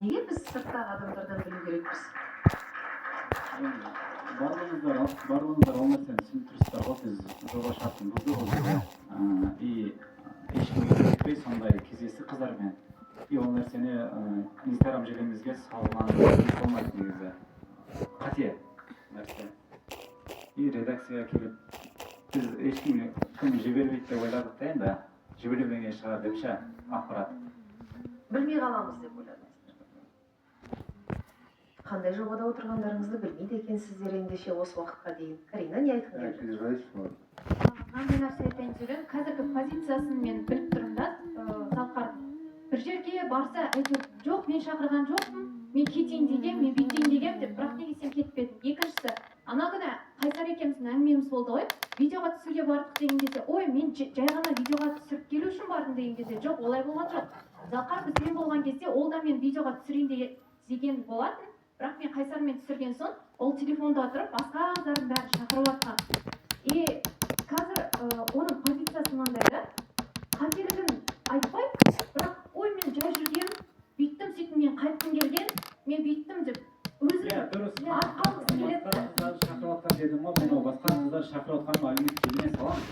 Неге біз сырттағы адамдардан білу керекпіз? Барлығыңыздар ол нәрсені түсініп тұрсыздар ғой, сіз жоба шартын бұзды ол жерде. И ешкімге жетпей сондай кездесті қыздармен. И ол нәрсені Инстаграм желімізге салған болмайды негізі. Қате нәрсе. И редакцияға келіп, біз ешкімге кім жібермейді деп ойладық та енді, жібермеген шығар деп ше ақпарат. Білмей қаламыз деп ойладыңыздар. Қандай жобада отырғандарыңызды білмейді екенсіздер ендеше осы уақытқа дейін. Карина, не айтқың келді? Мынандай нәрсе айтайын деп едім. Қазіргі позициясын мен біліп тұрмын да, Залқар бір жерге барса әйтеуір жоқ, мен шақырған жоқпын, мен кетейін дегем, мен бүйтейін дегем деп, бірақ неге сен кетпедің? Екіншісі, ана күні Қайсар екеуміздің әңгімеміз болды ғой, видеоға түсуге бардық деген кезде, ой, мен жай ғана видеоға түсіріп келу үшін бардым деген кезде, жоқ, олай болған жоқ. Залқар бізбен болған кезде ол да мен видеоға түсірейін деген болатын, бірақ мен Қайсармен түсірген соң, ол телефонда отырып, басқа қыздардың бәрін шақырып жатқан. И қазір оның позициясы мынандай да, қателігін айтпай, бірақ ой, мен жай жүргем, бүйттім, сөйтіп мен қайтқым келген, мен бүйттім деп, өзі арқалғысы келеді. Шақырыватқан дедім ғой, мен ол басқа қыздар шақырыватқаным әлеуметтік желіме саламын.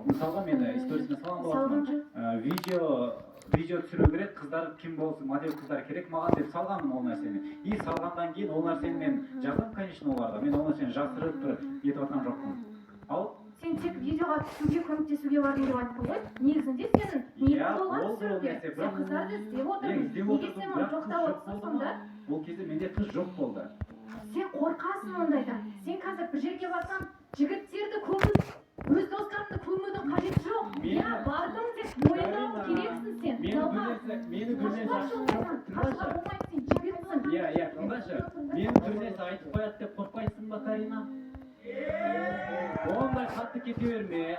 Мысалға мен сторисіме саламын болатынмын. Видео түсіру керек, қыздар кім болсын, модель қыздар керек маған деп салғанмын ол нәрсені. И салғандан кейін ол нәрсені мен жаздым, конечно, оларға. Мен ол нәрсені жасырып бір етіп атқан жоқпын. Ал Сен тек видеоға түсуге, көмектесуге бардың деп айттың ғой. Негізінде сенің ниетің болған түсіруге. Сен қыздарды іздеп отырдың. Неге сен оны жоқтап отырсың сонда? Ол кезде менде қыз жоқ болды. Сен қорқасың ондайдан. Сен қазір бір жерге барсаң, жігіттерді көму, өз достарыңды көмудің қажеті жоқ. Я бардым деп мойындауың керексің сен. Мені бірнеше айтып қояды деп қорқпайсың ба, Карина? Ондай қатты кете берме.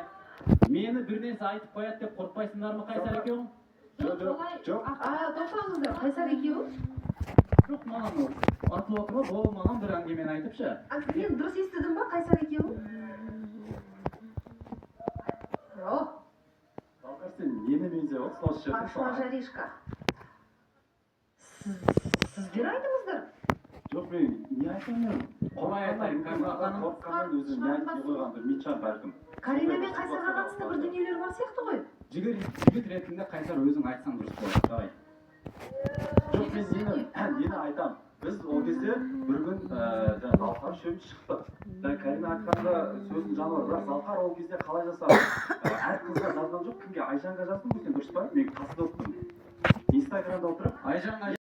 Мені бірнеше айтып қояды деп қорқпайсыңдар ма, Қайсар екеуің? Жоқ. Тоқтаңыздар, Қайсар екеуі? Жоқ, маған атып отырып, ол маған бір әңгімені айтыпшы. Мен дұрыс естідім ба, Қайсар екеуі? Жоқ. Залқар, сен нені мензе ол осы жерде? Пошла жаришка. Сіздер айтыңыздар. Жоқ, мен не айтамын? Қолай айтайын, қорққаннан өзі не айтып қойған бір митшар бәлкім. Карина мен Қайсарға қатысты бір дүниелер бар сияқты ғой. Жігіт ретінде Қайсар өзің айтсаң дұрыс болады, давай. Жоқ, мен нені айтам. Біз ол кезде бір күн Залқар үшеуміз шықтық. Карина айтқанда сөздің жаны бар, бірақ Залқар ол кезде қалай жасады? Әр қызға жазған жоқ, кімге? Айжанға жаздым ғой, сен дұрыс па? Мен қасында отырдым. Инстаграмда отырып, Айжанға